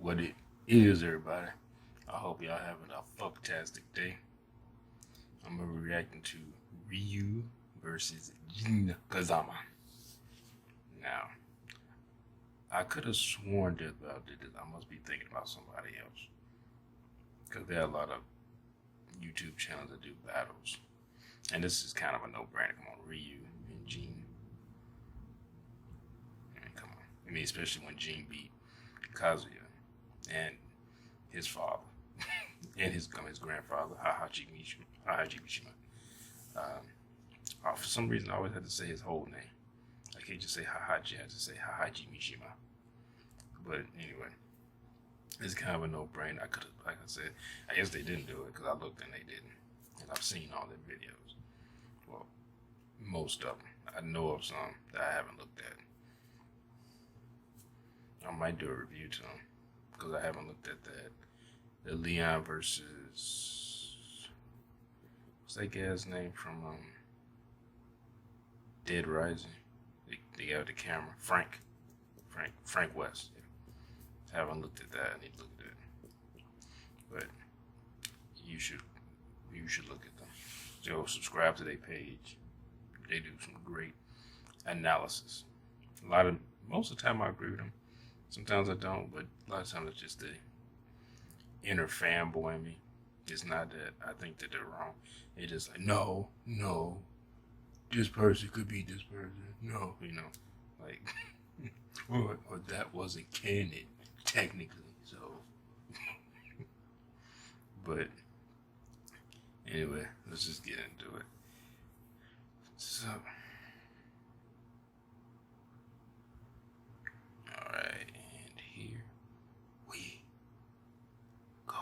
What it is, everybody. I hope y'all having a fucktastic day. I'm gonna be reacting to Ryu versus Jin Kazama. Now, I could have sworn that I must be thinking about somebody else, because there are a lot of YouTube channels that do battles, and this is kind of a no-brainer. Come on, Ryu and Jin. I mean, come on. I mean, especially when Jin beat Kazuya and his father and his grandfather, Heihachi Mishima. For some reason, I always have to say his whole name. I can't just say Heihachi. I have to say Heihachi Mishima. But anyway, it's kind of a no-brainer. I could have, like I said, I guess they didn't do it because I looked and they didn't. And I've seen all their videos. Well, most of them. I know of some that I haven't looked at. I might do a review to them because I haven't looked at that. The Leon versus, what's that guy's name from Dead Rising? The guy with the camera, Frank West. I haven't looked at that. I need to look at it. But you should look at them. So subscribe to their page. They do some great analysis. Most of the time I agree with them. Sometimes I don't, but a lot of times it's just the inner fanboy in me. It's not that I think that they're wrong. It's just like, no, this person could be this person. No, like, or that wasn't canon, technically, so. But anyway, let's just get into it. So. Alright, and here we go.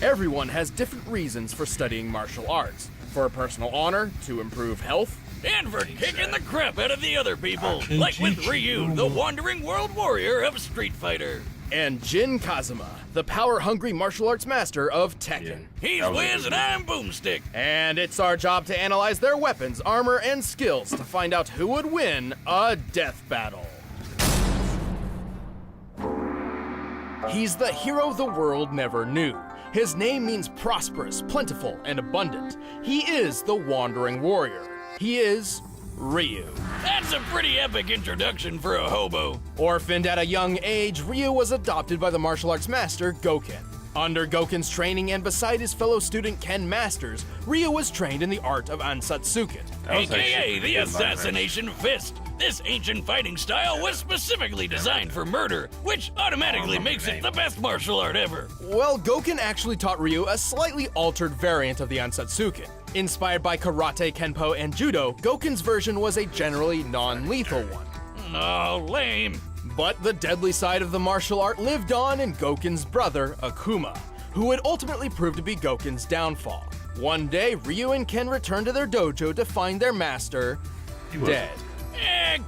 Everyone has different reasons for studying martial arts. For personal honor, to improve health, and for kicking the crap out of the other people, like with Ryu, the wandering world warrior of Street Fighter. And Jin Kazama, the power-hungry martial arts master of Tekken. He's Wiz and I'm Boomstick. And it's our job to analyze their weapons, armor, and skills to find out who would win a death battle. He's the hero the world never knew. His name means prosperous, plentiful, and abundant. He is the Wandering Warrior. He is Ryu. That's a pretty epic introduction for a hobo. Orphaned at a young age, Ryu was adopted by the martial arts master Gouken. Under Gouken's training and beside his fellow student Ken Masters, Ryu was trained in the art of Ansatsuken, AKA the Assassination Fist. This ancient fighting style was specifically designed for murder, which automatically makes it the best martial art ever. Well, Gouken actually taught Ryu a slightly altered variant of the Ansatsuken. Inspired by karate, kenpo, and judo, Gouken's version was a generally non-lethal one. Oh, lame. But the deadly side of the martial art lived on in Gouken's brother, Akuma, who would ultimately prove to be Gouken's downfall. One day, Ryu and Ken returned to their dojo to find their master dead.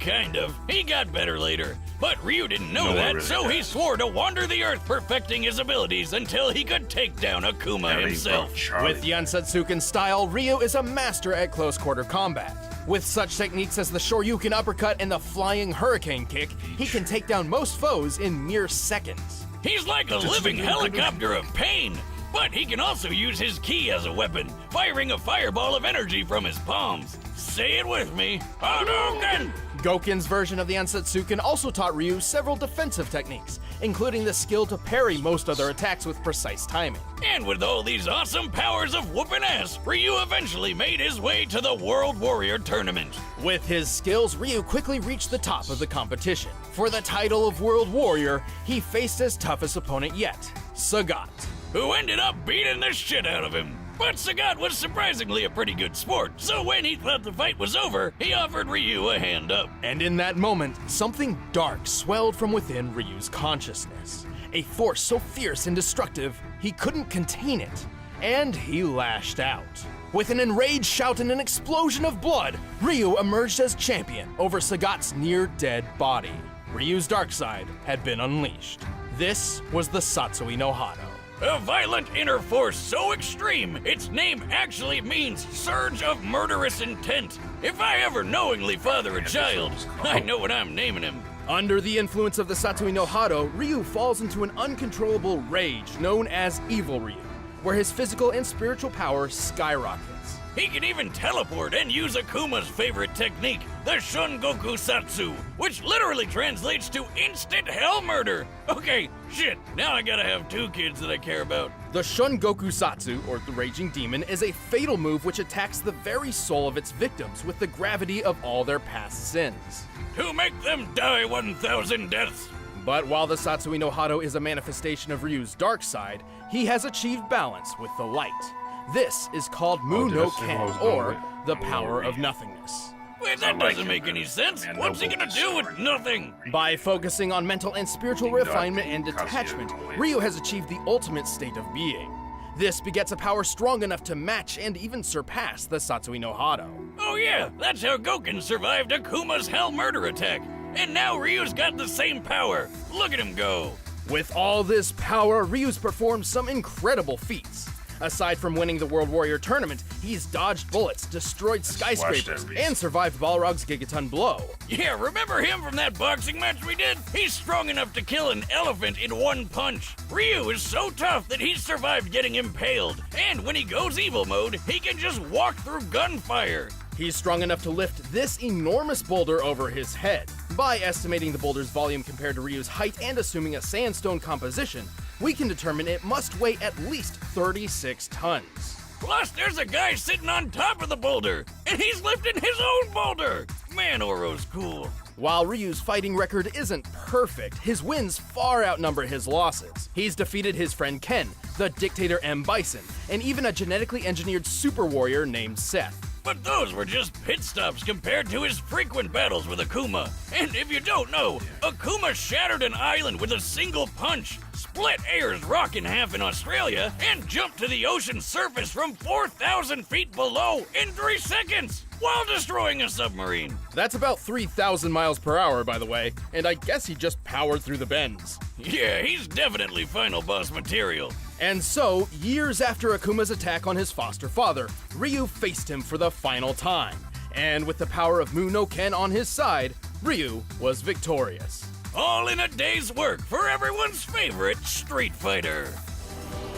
Kind of. He got better later. But Ryu didn't know that, really so he swore to wander the earth perfecting his abilities until he could take down Akuma himself. With the Ansatsuken style, Ryu is a master at close-quarter combat. With such techniques as the Shoryuken uppercut and the flying hurricane kick, he can take down most foes in mere seconds. He's like a living helicopter of pain, but he can also use his ki as a weapon, firing a fireball of energy from his palms. Say it with me, Hadouken! Gouken's version of the Ansatsuken also taught Ryu several defensive techniques, including the skill to parry most other attacks with precise timing. And with all these awesome powers of whooping ass, Ryu eventually made his way to the World Warrior Tournament. With his skills, Ryu quickly reached the top of the competition. For the title of World Warrior, he faced his toughest opponent yet, Sagat, who ended up beating the shit out of him. But Sagat was surprisingly a pretty good sport, so when he thought the fight was over, he offered Ryu a hand up. And in that moment, something dark swelled from within Ryu's consciousness. A force so fierce and destructive, he couldn't contain it. And he lashed out. With an enraged shout and an explosion of blood, Ryu emerged as champion over Sagat's near-dead body. Ryu's dark side had been unleashed. This was the Satsui no Hado. A violent inner force so extreme, its name actually means surge of murderous intent. If I ever knowingly father a child, I know what I'm naming him. Under the influence of the Satsui no Hado, Ryu falls into an uncontrollable rage known as Evil Ryu, where his physical and spiritual power skyrockets. He can even teleport and use Akuma's favorite technique, the Shun Goku Satsu, which literally translates to instant hell murder. Okay, shit, now I gotta have 2 kids that I care about. The Shun Goku Satsu, or the Raging Demon, is a fatal move which attacks the very soul of its victims with the gravity of all their past sins. To make them die 1,000 deaths. But while the Satsui no Hado is a manifestation of Ryu's dark side, he has achieved balance with the light. This is called Mu no Ken, or the power of nothingness. Wait, that doesn't make any sense. What's he gonna do with nothing? By focusing on mental and spiritual refinement and detachment, Ryu has achieved the ultimate state of being. This begets a power strong enough to match and even surpass the Satsui no Hado. Oh yeah, that's how Goken survived Akuma's hell murder attack. And now Ryu's got the same power. Look at him go. With all this power, Ryu's performed some incredible feats. Aside from winning the World Warrior Tournament, he's dodged bullets, destroyed skyscrapers, and survived Balrog's Gigaton blow. Yeah, remember him from that boxing match we did? He's strong enough to kill an elephant in 1 punch. Ryu is so tough that he's survived getting impaled. And when he goes evil mode, he can just walk through gunfire. He's strong enough to lift this enormous boulder over his head. By estimating the boulder's volume compared to Ryu's height and assuming a sandstone composition, we can determine it must weigh at least 36 tons. Plus, there's a guy sitting on top of the boulder, and he's lifting his own boulder. Man, Oro's cool. While Ryu's fighting record isn't perfect, his wins far outnumber his losses. He's defeated his friend Ken, the dictator M. Bison, and even a genetically engineered super warrior named Seth. But those were just pit stops compared to his frequent battles with Akuma. And if you don't know, Akuma shattered an island with a single punch, split Ayers Rock in half in Australia, and jumped to the ocean surface from 4,000 feet below in 3 seconds while destroying a submarine. That's about 3,000 miles per hour, by the way, and I guess he just powered through the bends. Yeah, he's definitely final boss material. And so, years after Akuma's attack on his foster father, Ryu faced him for the final time. And with the power of Mu no Ken on his side, Ryu was victorious. All in a day's work for everyone's favorite Street Fighter.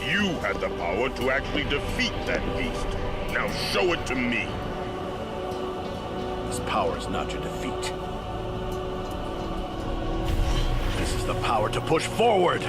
You had the power to actually defeat that beast. Now show it to me. This power is not your defeat. This is the power to push forward.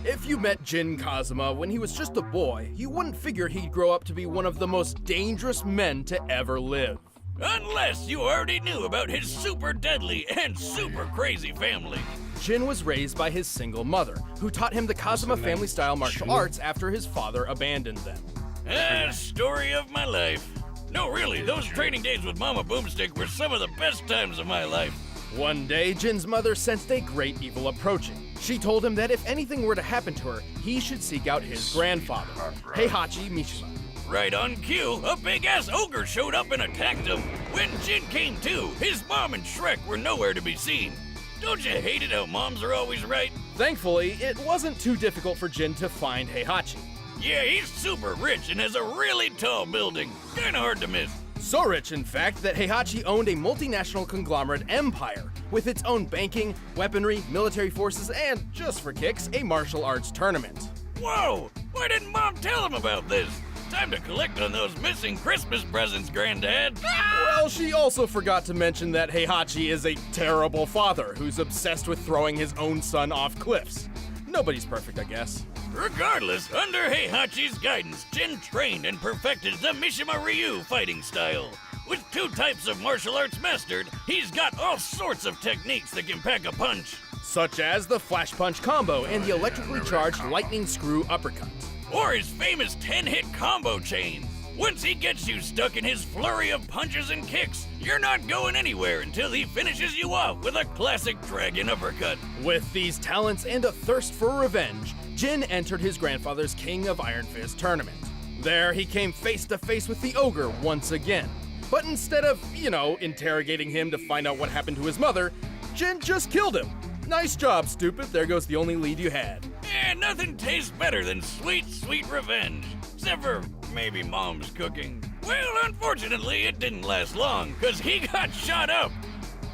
If you met Jin Kazuma when he was just a boy, you wouldn't figure he'd grow up to be one of the most dangerous men to ever live. Unless you already knew about his super deadly and super crazy family. Jin was raised by his single mother, who taught him the Kazuma family-style martial arts after his father abandoned them. Story of my life. No, really, those training days with Mama Boomstick were some of the best times of my life. One day, Jin's mother sensed a great evil approaching. She told him that if anything were to happen to her, he should seek out his grandfather, Heihachi Mishima. Right on cue, a big-ass ogre showed up and attacked him. When Jin came to, his mom and Shrek were nowhere to be seen. Don't you hate it how moms are always right? Thankfully, it wasn't too difficult for Jin to find Heihachi. Yeah, he's super rich and has a really tall building. Kinda hard to miss. So rich, in fact, that Heihachi owned a multinational conglomerate empire with its own banking, weaponry, military forces, and, just for kicks, a martial arts tournament. Whoa! Why didn't Mom tell him about this? Time to collect on those missing Christmas presents, Granddad. Well, she also forgot to mention that Heihachi is a terrible father who's obsessed with throwing his own son off cliffs. Nobody's perfect, I guess. Regardless, under Heihachi's guidance, Jin trained and perfected the Mishima Ryu fighting style. With 2 types of martial arts mastered, he's got all sorts of techniques that can pack a punch. Such as the Flash Punch combo and the electrically charged Lightning Screw uppercut. Or his famous 10-hit combo chain. Once he gets you stuck in his flurry of punches and kicks, you're not going anywhere until he finishes you off with a classic dragon uppercut. With these talents and a thirst for revenge, Jin entered his grandfather's King of Iron Fist tournament. There, he came face to face with the ogre once again. But instead of, interrogating him to find out what happened to his mother, Jin just killed him. Nice job, stupid. There goes the only lead you had. And nothing tastes better than sweet, sweet revenge. Except for maybe Mom's cooking. Well, unfortunately, it didn't last long, because he got shot up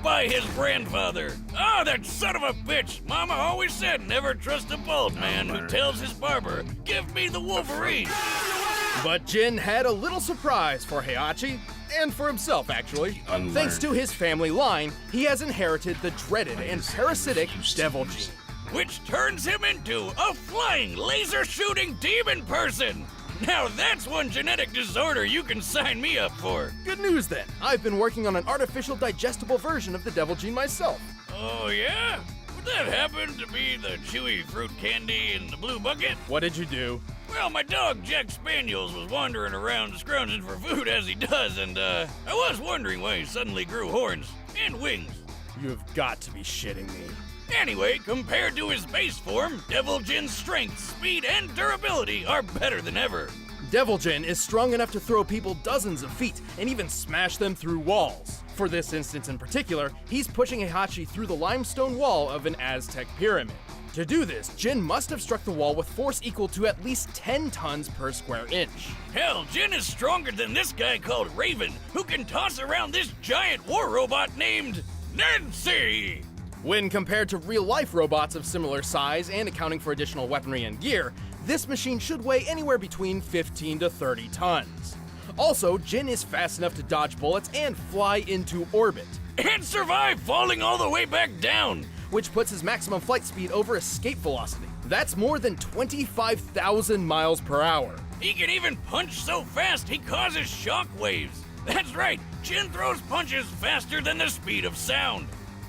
by his grandfather. Oh, that son of a bitch! Mama always said never trust a bald man who tells his barber, give me the Wolverine. But Jin had a little surprise for Heihachi, and for himself, actually. Unlearned. Thanks to his family line, he has inherited the dreaded and parasitic Devil Gene. Which turns him into a flying, laser-shooting demon person. Now that's one genetic disorder you can sign me up for. Good news then, I've been working on an artificial digestible version of the Devil Gene myself. Oh yeah? Would that happen to be the chewy fruit candy in the blue bucket? What did you do? Well, my dog Jack Spaniels was wandering around scrounging for food as he does, and I was wondering why he suddenly grew horns and wings. You've got to be shitting me. Anyway, compared to his base form, Devil Jin's strength, speed, and durability are better than ever. Devil Jin is strong enough to throw people dozens of feet and even smash them through walls. For this instance in particular, he's pushing Heihachi through the limestone wall of an Aztec pyramid. To do this, Jin must have struck the wall with force equal to at least 10 tons per square inch. Hell, Jin is stronger than this guy called Raven, who can toss around this giant war robot named Nancy. When compared to real-life robots of similar size and accounting for additional weaponry and gear, this machine should weigh anywhere between 15 to 30 tons. Also, Jin is fast enough to dodge bullets and fly into orbit, And survive falling all the way back down. which puts his maximum flight speed over escape velocity. That's more than 25,000 miles per hour. He can even punch so fast he causes shock waves. That's right, Jin throws punches faster than the speed of sound.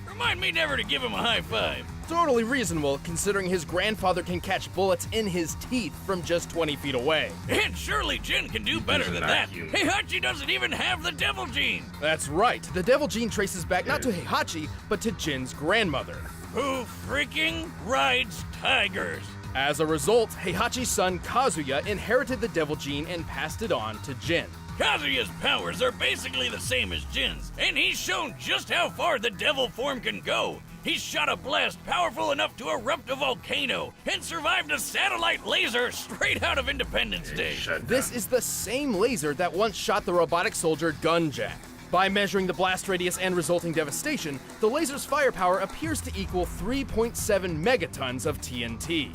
Remind me never to give him a high five. Totally reasonable, considering his grandfather can catch bullets in his teeth from just 20 feet away. And surely Jin can do better than not that. human. Heihachi doesn't even have the Devil Gene. That's right, the Devil Gene traces back not to Heihachi, but to Jin's grandmother. Who freaking rides tigers? As a result, Heihachi's son Kazuya inherited the Devil Gene and passed it on to Jin. Kazuya's powers are basically the same as Jin's, and he's shown just how far the devil form can go. He's shot a blast powerful enough to erupt a volcano and survived a satellite laser straight out of Independence Day. Shut This down. is the same laser that once shot the robotic soldier Gunjack. By measuring the blast radius and resulting devastation, the laser's firepower appears to equal 3.7 megatons of TNT.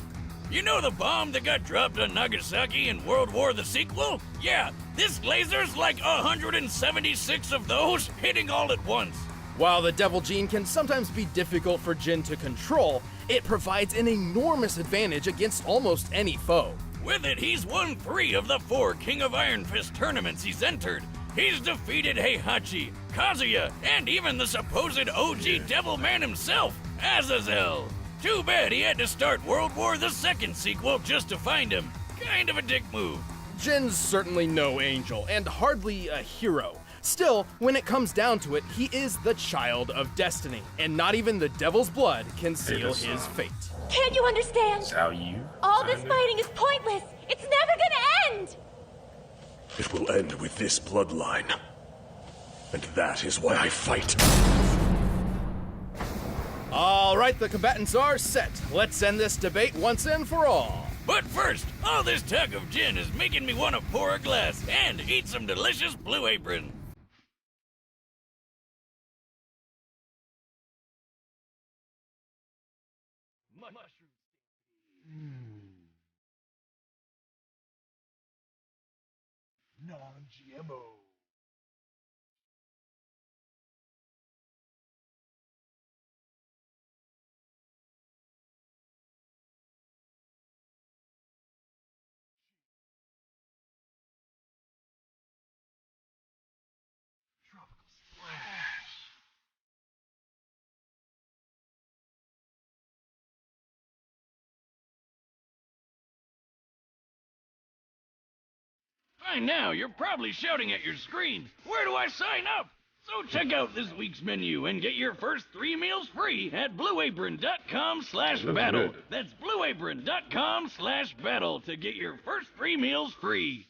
You know the bomb that got dropped on Nagasaki in World War the sequel? Yeah, this laser's like 176 of those hitting all at once. While the Devil Gene can sometimes be difficult for Jin to control, it provides an enormous advantage against almost any foe. With it, he's won 3 of the 4 King of Iron Fist tournaments he's entered. He's defeated Heihachi, Kazuya, and even the supposed OG Devil Man himself, Azazel. Too bad he had to start World War II sequel just to find him. Kind of a dick move. Jin's certainly no angel, and hardly a hero. Still, when it comes down to it, he is the child of destiny, and not even the devil's blood can seal that's, his fate. Can't you understand? That's how you. All this fighting is pointless. It's never gonna end. It will end with this bloodline. And that is why I fight. All right, the combatants are set. Let's end this debate once and for all. But first, all this talk of gin is making me want to pour a glass and eat some delicious Blue Apron. Non-GMO. By now, you're probably shouting at your screen, where do I sign up? So check out this week's menu and get your first 3 meals free at blueapron.com/battle. good. That's blueapron.com/battle to get your first 3 meals free.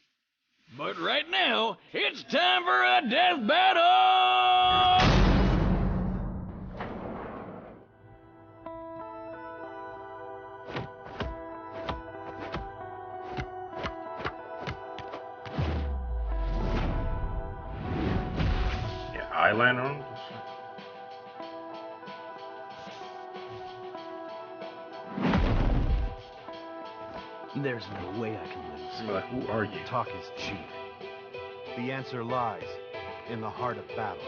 But right now, it's time for a death battle! eyeliner on him? There's no way I can lose. I'm like, who are you? Talk is cheap. The answer lies in the heart of battle.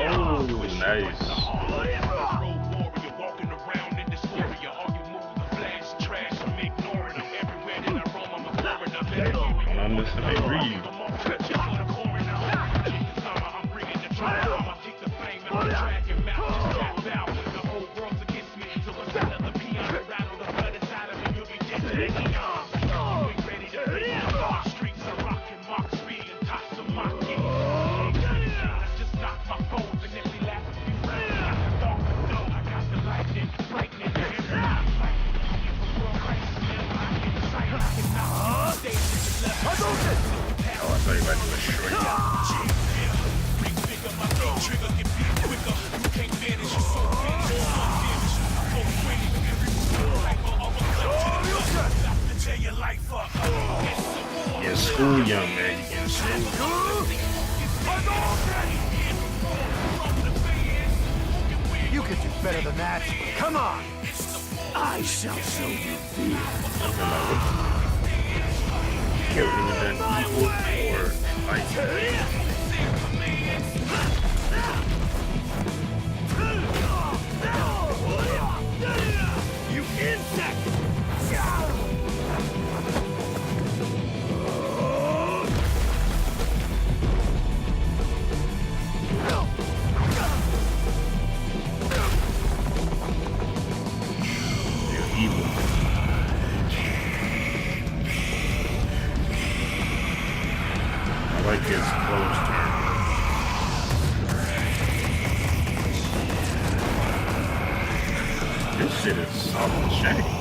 Oh, nice. I'm listening to Reed. Oh, I thought you might do a short. Yeah, school young man. You can school. You could do better than that. Come on! I shall show you fear. Can't really done evil or like. You insect! You're evil. I like his clothes turn. This shit is soft and shaggy.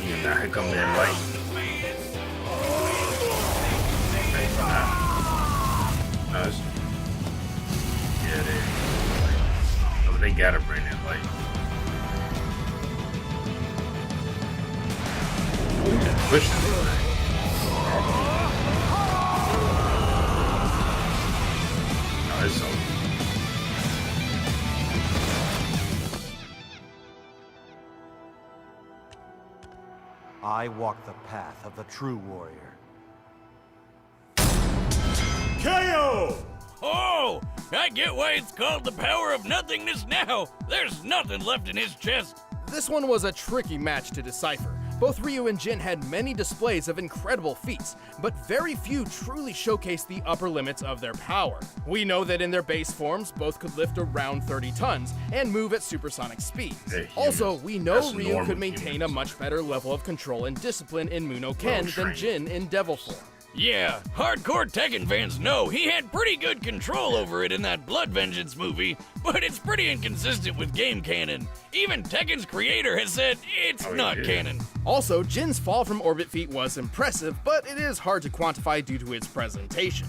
Yeah, now here come that light. No, it's, yeah, they gotta bring that light. Ooh, just pushing it. No, it's over. I walk the path of the true warrior. KO! Oh, I get why it's called the power of nothingness now. There's nothing left in his chest. This one was a tricky match to decipher. Both Ryu and Jin had many displays of incredible feats, but very few truly showcased the upper limits of their power. We know that in their base forms, both could lift around 30 tons and move at supersonic speeds. They're humans. Also, we know That's Ryu normal could maintain humans. a much better level of control and discipline in Muno Ken than trained. Jin in Devil form. Yeah, hardcore Tekken fans know he had pretty good control over it in that Blood Vengeance movie, but it's pretty inconsistent with game canon. Even Tekken's creator has said it's Oh, not yeah. canon. Also, Jin's fall from orbit feat was impressive, but it is hard to quantify due to its presentation.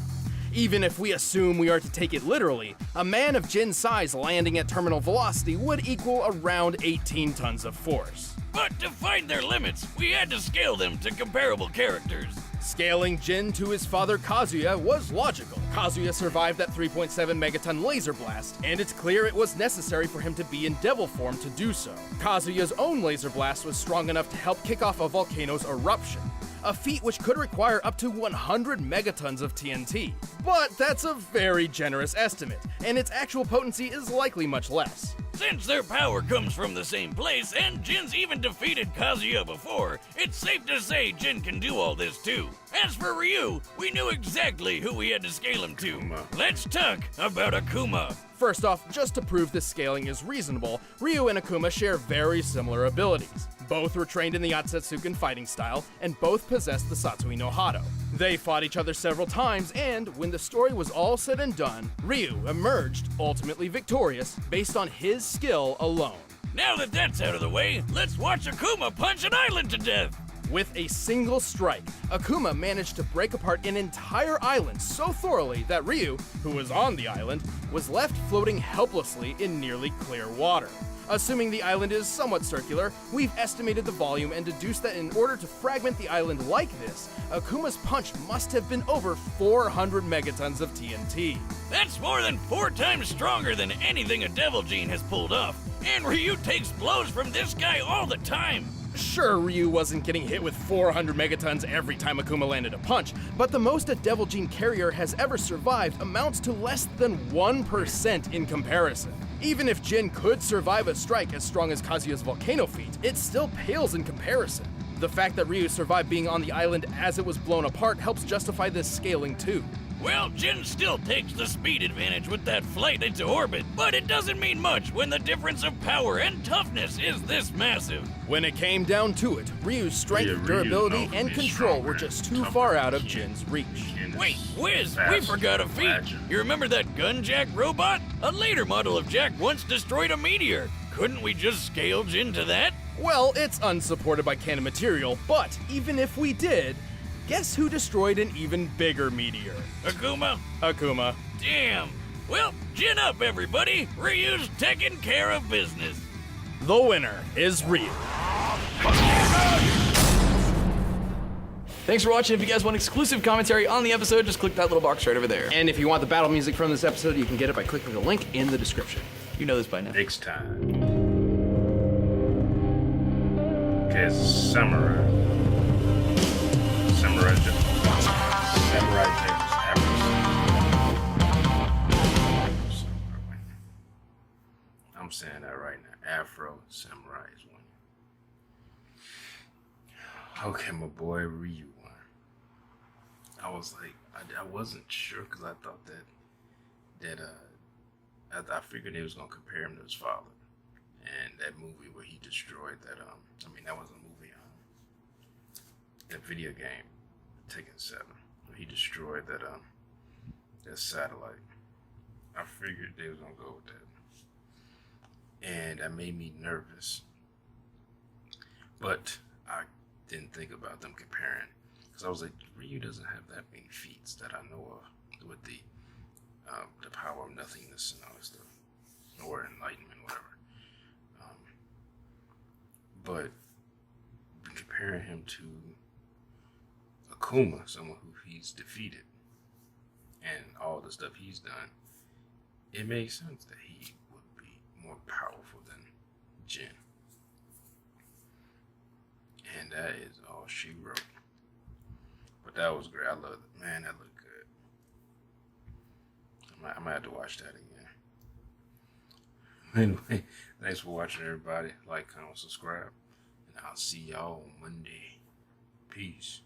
Even if we assume we are to take it literally, a man of Jin's size landing at terminal velocity would equal around 18 tons of force. But to find their limits, we had to scale them to comparable characters. Scaling Jin to his father Kazuya was logical. Kazuya survived that 3.7 megaton laser blast, and it's clear it was necessary for him to be in devil form to do so. Kazuya's own laser blast was strong enough to help kick off a volcano's eruption, a feat which could require up to 100 megatons of TNT. But that's a very generous estimate, and its actual potency is likely much less. Since their power comes from the same place, and Jin's even defeated Kazuya before, it's safe to say Jin can do all this too. As for Ryu, we knew exactly who we had to scale him to. Akuma. Let's talk about Akuma. First off, just to prove this scaling is reasonable, Ryu and Akuma share very similar abilities. Both were trained in the Otsutsuken fighting style, and both possessed the Satsui no Hado. They fought each other several times, and when the story was all said and done, Ryu emerged ultimately victorious based on his skill alone. Now that that's out of the way, let's watch Akuma punch an island to death. With a single strike, Akuma managed to break apart an entire island so thoroughly that Ryu, who was on the island, was left floating helplessly in nearly clear water. Assuming the island is somewhat circular, we've estimated the volume and deduced that in order to fragment the island like this, Akuma's punch must have been over 400 megatons of TNT. That's more than 4 times stronger than anything a Devil Gene has pulled off. And Ryu takes blows from this guy all the time. Sure, Ryu wasn't getting hit with 400 megatons every time Akuma landed a punch, but the most a Devil Gene carrier has ever survived amounts to less than 1% in comparison. Even if Jin could survive a strike as strong as Kazuya's volcano feat, it still pales in comparison. The fact that Ryu survived being on the island as it was blown apart helps justify this scaling too. Well, Jin still takes the speed advantage with that flight into orbit, but it doesn't mean much when the difference of power and toughness is this massive. When it came down to it, Ryu's strength, Yeah, Ryu durability, knows and he's control were stronger just and too tougher far than out of Jin. Jin's reach. Jin is Wait, Wiz, we faster, forgot a feat. larger. You remember that Gunjack robot? A later model of Jack once destroyed a meteor. Couldn't we just scale Jin to that? Well, it's unsupported by canon material, but even if we did, guess who destroyed an even bigger meteor? Akuma? Akuma. Damn. Well, Jin up, everybody. Ryu's taking care of business. The winner is Ryu. Thanks for watching. If you guys want exclusive commentary on the episode, just click that little box right over there. And if you want the battle music from this episode, you can get it by clicking the link in the description. You know this by now. Next time. Okay, it's Samurai. Samurai James. Samurai James. Afro. I'm saying that right now. Afro Samurai is winning. Okay, my boy Ryu won. I was like, I wasn't sure because I thought I figured they was gonna compare him to his father, and that movie where he destroyed that. That was a movie. That video game, Tekken 7, where he destroyed that satellite. I figured they was gonna go with that, and that made me nervous. But I didn't think about them comparing, because I was like, Ryu doesn't have that many feats that I know of with the power of nothingness and all that stuff, or enlightenment, whatever. But comparing him to Akuma, someone who he's defeated, and all the stuff he's done, it makes sense that he would be more powerful than Jin. And that is all she wrote. But that was great. I love it. Man, that looked good. I might have to watch that again. Anyway, thanks for watching, everybody. Like, comment, subscribe. And I'll see y'all on Monday. Peace.